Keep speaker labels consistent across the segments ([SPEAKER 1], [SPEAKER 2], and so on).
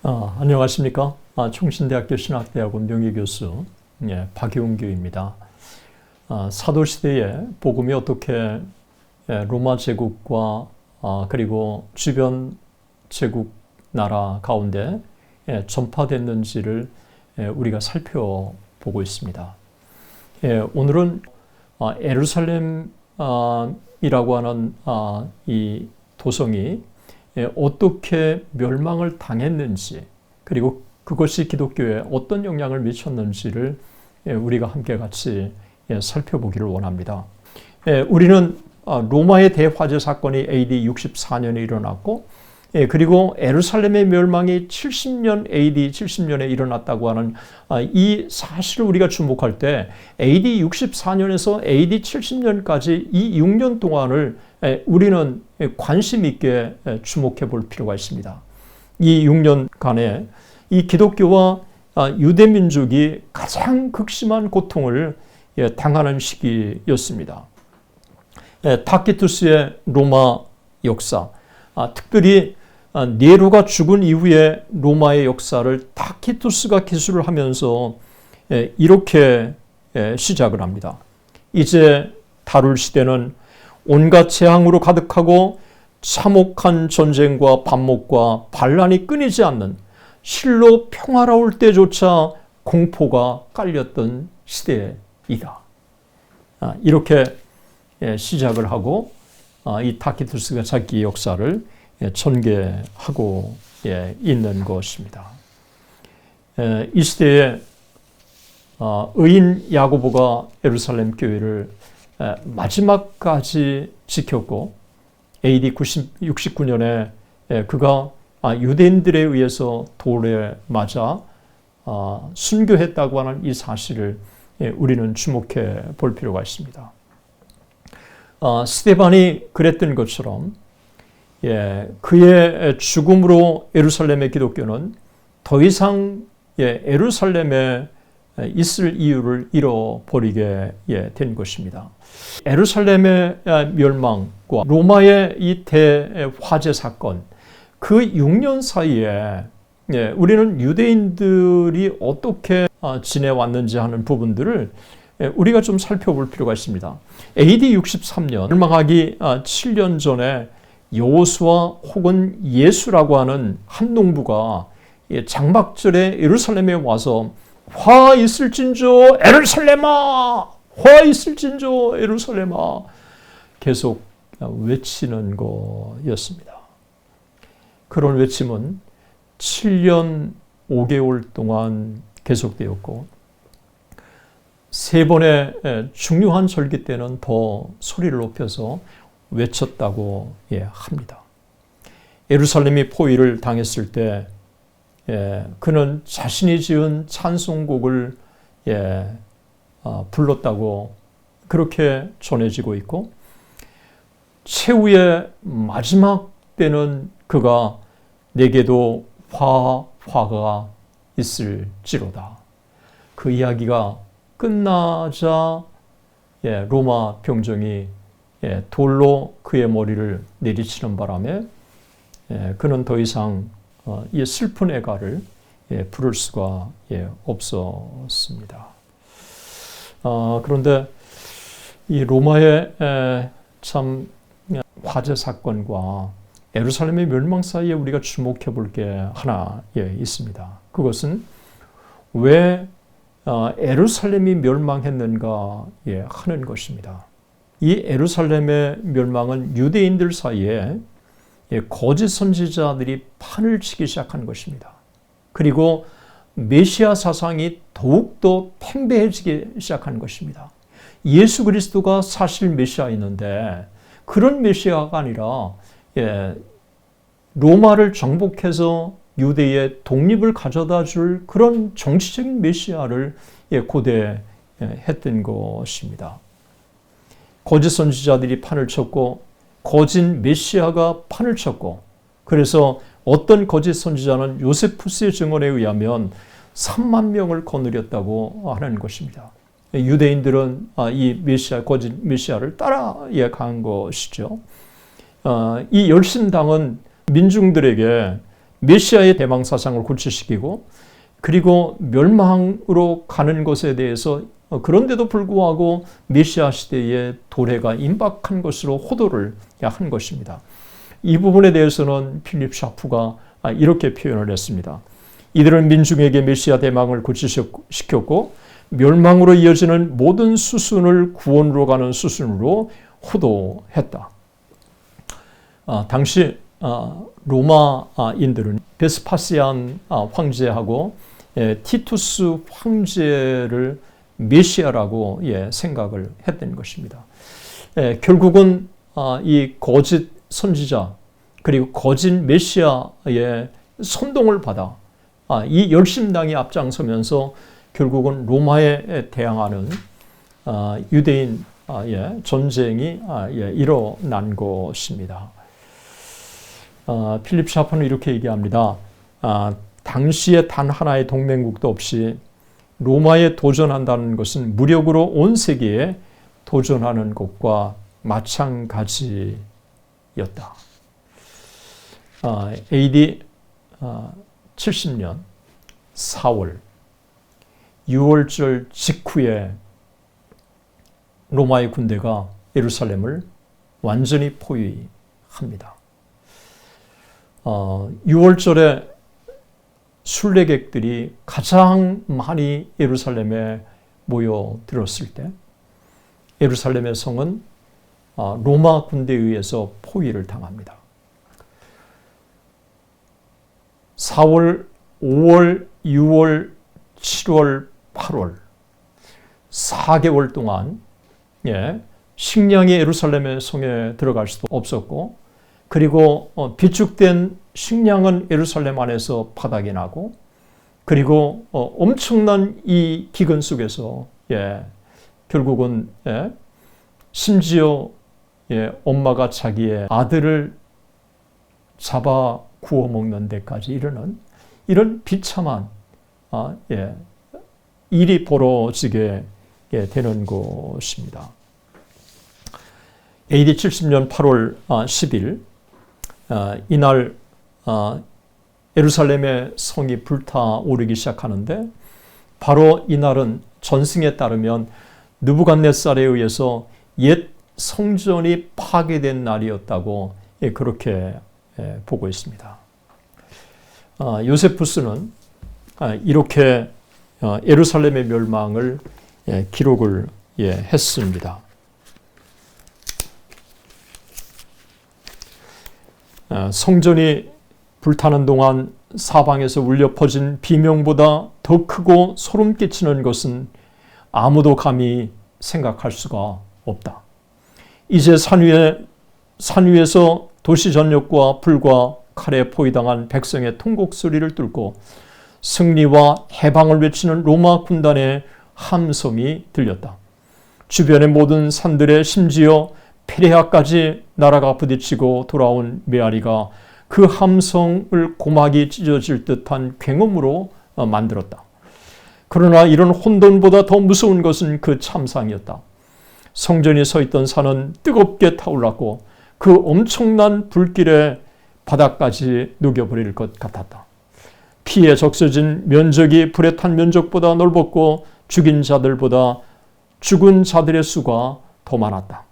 [SPEAKER 1] 안녕하십니까? 총신대학교 신학대학원 명예교수 박용규입니다. 사도시대에 복음이 어떻게 로마 제국과 그리고 주변 제국 나라 가운데 전파됐는지를 우리가 살펴보고 있습니다. 오늘은 예루살렘이라고 하는 이 도성이 어떻게 멸망을 당했는지, 그리고 그것이 기독교에 어떤 영향을 미쳤는지를 우리가 함께 같이 살펴보기를 원합니다. 우리는 로마의 대화재 사건이 AD 64년에 일어났고, 그리고 예루살렘의 멸망이 70년 AD 70년에 일어났다고 하는 이 사실을 우리가 주목할 때 AD 64년에서 AD 70년까지 이 6년 동안을 우리는 관심 있게 주목해 볼 필요가 있습니다. 이 6년간에 이 기독교와 유대 민족이 가장 극심한 고통을 당하는 시기였습니다. 타키투스의 로마 역사, 특별히 네로가 죽은 이후에 로마의 역사를 타키투스가 기술을 하면서 이렇게 시작을 합니다. 이제 다룰 시대는 온갖 재앙으로 가득하고 참혹한 전쟁과 반목과 반란이 끊이지 않는 실로 평화로울 때조차 공포가 깔렸던 시대이다. 이렇게 시작을 하고 이 타키투스가 자기 역사를 전개하고 있는 것입니다. 이 시대에 의인 야고보가 예루살렘 교회를 마지막까지 지켰고 AD 69년에 그가 유대인들에 의해서 돌에 맞아 순교했다고 하는 이 사실을 우리는 주목해 볼 필요가 있습니다. 스데반이 그랬던 것처럼 그의 죽음으로 예루살렘의 기독교는 더 이상 예루살렘에 있을 이유를 잃어버리게 된 것입니다. 예루살렘의 멸망과 로마의 이 대화재 사건, 그 6년 사이에 우리는 유대인들이 어떻게 지내왔는지 하는 부분들을 우리가 좀 살펴볼 필요가 있습니다. AD 63년, 멸망하기 7년 전에 여호수아 혹은 예수라고 하는 한 농부가 장막절에 예루살렘에 와서 화 있을진저 예루살렘아! 화 있을진저 예루살렘아! 계속 외치는 거였습니다. 그런 외침은 7년 5개월 동안 계속되었고 3번의 중요한 절기 때는 더 소리를 높여서 외쳤다고 합니다. 예루살렘이 포위를 당했을 때 그는 자신이 지은 찬송곡을 불렀다고 그렇게 전해지고 있고, 최후의 마지막 때는 그가 내게도 화가 있을지로다. 그 이야기가 끝나자 로마 병정이 돌로 그의 머리를 내리치는 바람에 그는 더 이상 이 슬픈 애가를 부를 수가 없었습니다. 그런데 이 로마의 참 화재 사건과 예루살렘의 멸망 사이에 우리가 주목해 볼 게 하나 있습니다. 그것은 왜 예루살렘이 멸망했는가 하는 것입니다. 이 예루살렘의 멸망은 유대인들 사이에 거짓 선지자들이 판을 치기 시작한 것입니다. 그리고 메시아 사상이 더욱더 팽배해지기 시작한 것입니다. 예수 그리스도가 사실 메시아였는데 그런 메시아가 아니라 로마를 정복해서 유대의 독립을 가져다 줄 그런 정치적인 메시아를 고대했던 것입니다. 거짓 선지자들이 판을 쳤고 거짓 메시아가 판을 쳤고, 그래서 어떤 거짓 선지자는 요세푸스의 증언에 의하면 3만 명을 거느렸다고 하는 것입니다. 유대인들은 이 메시아, 거짓 메시아를 따라간 것이죠. 이 열심당은 민중들에게 메시아의 대망 사상을 고취시키고 그리고 멸망으로 가는 것에 대해서 그런데도 불구하고 메시아 시대의 도래가 임박한 것으로 호도를 한 것입니다. 이 부분에 대해서는 필립 샤프가 이렇게 표현을 했습니다. 이들은 민중에게 메시아 대망을 고취시켰고 멸망으로 이어지는 모든 수순을 구원으로 가는 수순으로 호도했다. 당시 로마인들은 베스파시안 황제하고 티투스 황제를 메시아라고 생각을 했던 것입니다. 결국은 이 거짓 선지자 그리고 거짓 메시아의 선동을 받아 이 열심당이 앞장서면서 결국은 로마에 대항하는 유대인 전쟁이 일어난 것입니다. 필립 샤프는 이렇게 얘기합니다. 당시에 단 하나의 동맹국도 없이 로마에 도전한다는 것은 무력으로 온 세계에 도전하는 것과 마찬가지였다. AD 70년 4월 6월절 직후에 로마의 군대가 예루살렘을 완전히 포위합니다. 6월절에 순례객들이 가장 많이 예루살렘에 모여들었을 때 예루살렘의 성은 로마 군대에 의해서 포위를 당합니다. 4월, 5월, 6월, 7월, 8월 4개월 동안 식량이 예루살렘의 성에 들어갈 수도 없었고 그리고 비축된 식량은 예루살렘 안에서 바닥이 나고 그리고 엄청난 이 기근 속에서 결국은 심지어 엄마가 자기의 아들을 잡아 구워 먹는 데까지 이르는 이런 비참한 일이 벌어지게 되는 것입니다. AD 70년 8월 10일 이날 예루살렘의 성이 불타오르기 시작하는데 바로 이날은 전승에 따르면 느부갓네살에 의해서 옛 성전이 파괴된 날이었다고 그렇게 보고 있습니다. 요세푸스는 이렇게 예루살렘의 멸망을 기록을 했습니다. 성전이 불타는 동안 사방에서 울려 퍼진 비명보다 더 크고 소름 끼치는 것은 아무도 감히 생각할 수가 없다. 이제 산 위에서 도시 전역과 불과 칼에 포위당한 백성의 통곡 소리를 뚫고 승리와 해방을 외치는 로마 군단의 함성이 들렸다. 주변의 모든 산들에 심지어 페레아까지 나라가 부딪히고 돌아온 메아리가 그 함성을 고막이 찢어질 듯한 굉음으로 만들었다. 그러나 이런 혼돈보다 더 무서운 것은 그 참상이었다. 성전이 서 있던 산은 뜨겁게 타올랐고 그 엄청난 불길에 바닥까지 녹여버릴 것 같았다. 피에 적셔진 면적이 불에 탄 면적보다 넓었고 죽인 자들보다 죽은 자들의 수가 더 많았다.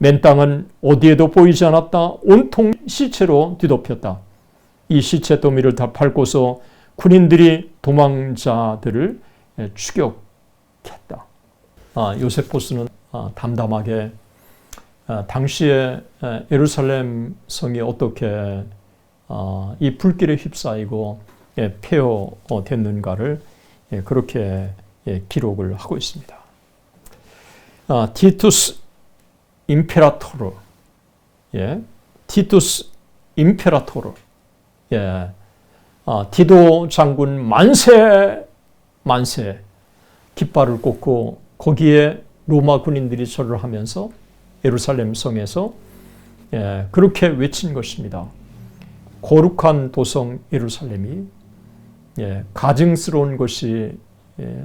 [SPEAKER 1] 맨 땅은 어디에도 보이지 않았다. 온통 시체로 뒤덮였다. 이 시체 더미를 다 밟고서 군인들이 도망자들을 추격했다. 요세포스는 담담하게 당시에 예루살렘 성이 어떻게 이 불길에 휩싸이고 폐허됐는가를 그렇게 기록을 하고 있습니다. 티투스 임페라토르, 티투스 임페라토르, 디도 장군 만세, 만세, 깃발을 꽂고 거기에 로마 군인들이 절을 하면서 예루살렘 성에서 그렇게 외친 것입니다. 거룩한 도성 예루살렘이 가증스러운 것이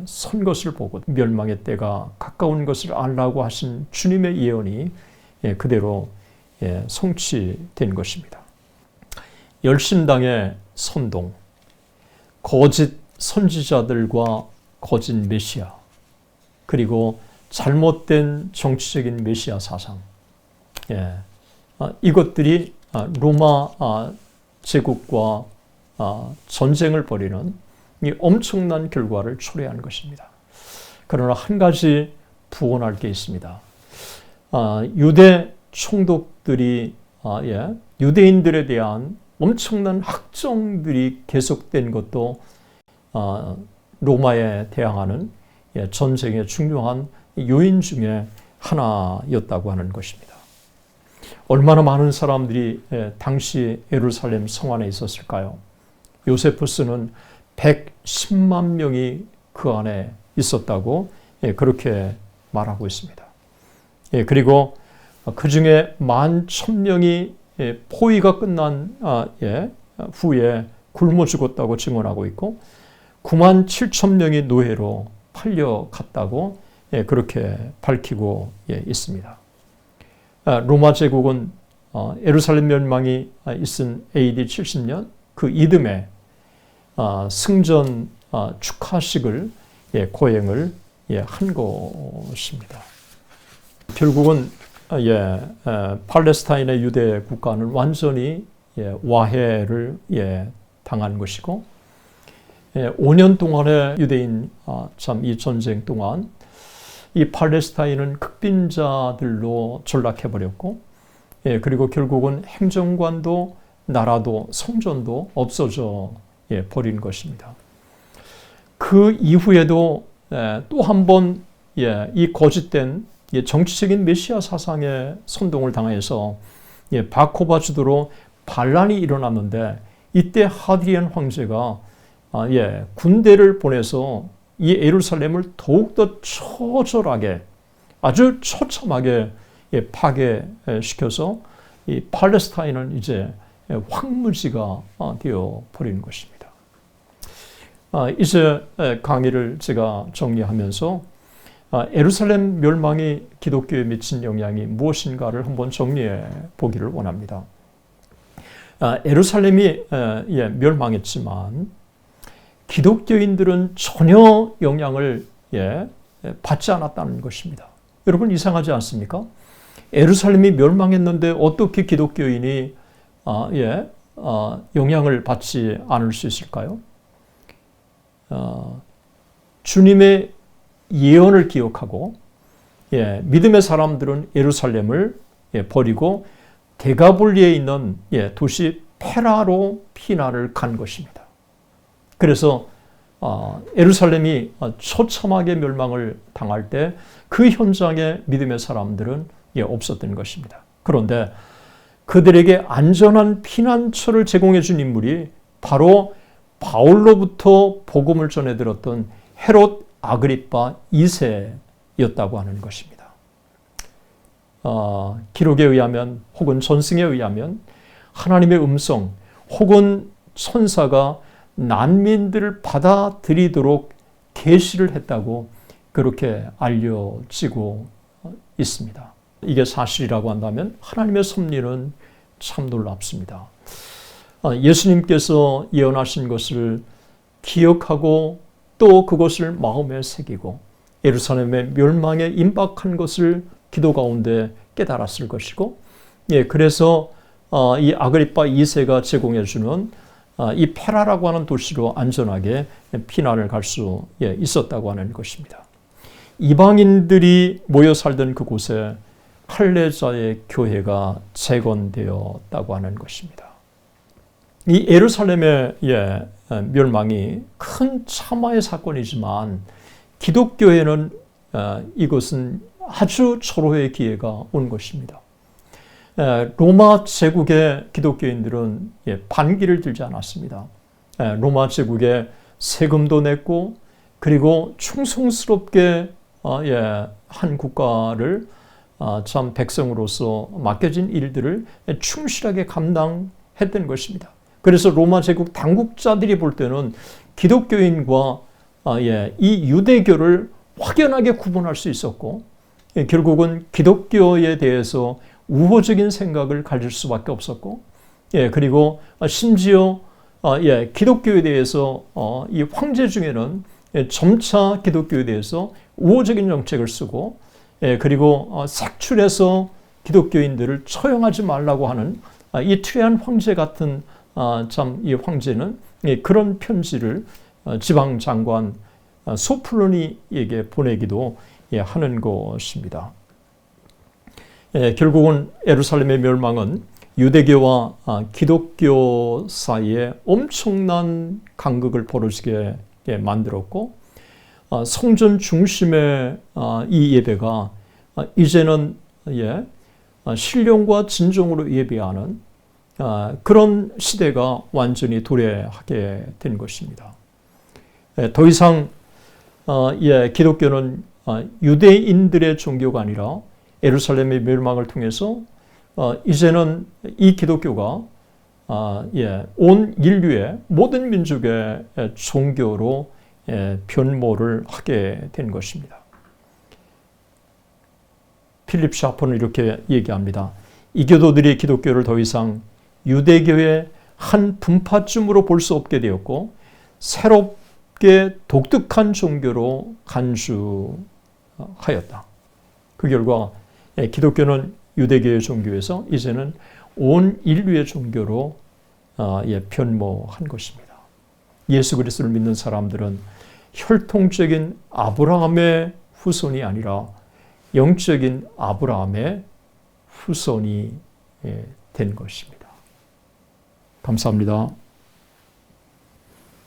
[SPEAKER 1] 선 것을 보고 멸망의 때가 가까운 것을 알라고 하신 주님의 예언이 그대로 성취된 것입니다. 열심당의 선동, 거짓 선지자들과 거짓 메시아, 그리고 잘못된 정치적인 메시아 사상, 이것들이 로마 제국과 전쟁을 벌이는 이 엄청난 결과를 초래한 것입니다. 그러나 한 가지 부언할 게 있습니다. 유대 총독들이 유대인들에 대한 엄청난 학정들이 계속된 것도 로마에 대항하는 전쟁의 중요한 요인 중에 하나였다고 하는 것입니다. 얼마나 많은 사람들이 당시 예루살렘 성 안에 있었을까요? 요세푸스는 110만 명이 그 안에 있었다고 그렇게 말하고 있습니다. 그리고 그 중에 11,000명이 포위가 끝난 후에 굶어 죽었다고 증언하고 있고 97,000명이 노예로 팔려갔다고 그렇게 밝히고 있습니다. 로마 제국은 예루살렘 멸망이 있은 AD 70년 그 이듬해 승전 축하식을 거행을 한 것입니다. 결국은 팔레스타인의 유대 국가는 완전히 와해를 당한 것이고 5년 동안의 유대인 이 전쟁 동안 이 팔레스타인은 극빈자들로 전락해버렸고 그리고 결국은 행정관도 나라도 성전도 없어져 버린 것입니다. 그 이후에도 또 한 번 이 거짓된 정치적인 메시아 사상에 선동을 당해서 바코바 주도로 반란이 일어났는데 이때 하드리안 황제가 군대를 보내서 이 예루살렘을 더욱더 처절하게 아주 처참하게 파괴시켜서 이 팔레스타인은 이제 황무지가 되어 버리는 것입니다. 이제 강의를 제가 정리하면서 예루살렘 멸망이 기독교에 미친 영향이 무엇인가를 한번 정리해 보기를 원합니다. 예루살렘이 멸망했지만 기독교인들은 전혀 영향을 받지 않았다는 것입니다. 여러분 이상하지 않습니까? 예루살렘이 멸망했는데 어떻게 기독교인이 영향을 받지 않을 수 있을까요? 주님의 예언을 기억하고 믿음의 사람들은 예루살렘을 버리고 데가볼리에 있는 도시 페라로 피난을 간 것입니다. 그래서 예루살렘이 처참하게 멸망을 당할 때 그 현장에 믿음의 사람들은 없었던 것입니다. 그런데 그들에게 안전한 피난처를 제공해 준 인물이 바로 바울로부터 복음을 전해 들었던 헤롯 아그리파 2세였다고 하는 것입니다. 기록에 의하면 혹은 전승에 의하면 하나님의 음성 혹은 천사가 난민들을 받아들이도록 계시를 했다고 그렇게 알려지고 있습니다. 이게 사실이라고 한다면 하나님의 섭리는 참 놀랍습니다. 예수님께서 예언하신 것을 기억하고 또 그것을 마음에 새기고 예루살렘의 멸망에 임박한 것을 기도 가운데 깨달았을 것이고 그래서 이 아그리파 2세가 제공해 주는 이 페라라고 하는 도시로 안전하게 피난을 갈 수 있었다고 하는 것입니다. 이방인들이 모여 살던 그곳에 할례자의 교회가 재건되었다고 하는 것입니다. 이 예루살렘의 멸망이 큰 참화의 사건이지만 기독교에는 이것은 아주 절호의 기회가 온 것입니다. 로마 제국의 기독교인들은 반기를 들지 않았습니다. 로마 제국에 세금도 냈고 그리고 충성스럽게 한 국가를 참 백성으로서 맡겨진 일들을 충실하게 감당했던 것입니다. 그래서 로마 제국 당국자들이 볼 때는 기독교인과 이 유대교를 확연하게 구분할 수 있었고 결국은 기독교에 대해서 우호적인 생각을 가질 수밖에 없었고 그리고 심지어 기독교에 대해서 이 황제 중에는 점차 기독교에 대해서 우호적인 정책을 쓰고 그리고 색출해서 기독교인들을 처형하지 말라고 하는 이 트레한 황제 같은 참 이 황제는 그런 편지를 지방 장관 소플로니에게 보내기도 하는 것입니다. 결국은 예루살렘의 멸망은 유대교와 기독교 사이에 엄청난 간극을 벌어지게 만들었고 성전 중심의 이 예배가 이제는 신령과 진정으로 예배하는 그런 시대가 완전히 도래하게 된 것입니다. 더 이상 기독교는 유대인들의 종교가 아니라 예루살렘의 멸망을 통해서 이제는 이 기독교가 온 인류의 모든 민족의 종교로 변모를 하게 된 것입니다. 필립 샤퍼는 이렇게 얘기합니다. 이교도들이 기독교를 더 이상 유대교의 한 분파쯤으로 볼 수 없게 되었고 새롭게 독특한 종교로 간주하였다. 그 결과 기독교는 유대교의 종교에서 이제는 온 인류의 종교로 변모한 것입니다. 예수 그리스도를 믿는 사람들은 혈통적인 아브라함의 후손이 아니라 영적인 아브라함의 후손이 된 것입니다. 감사합니다.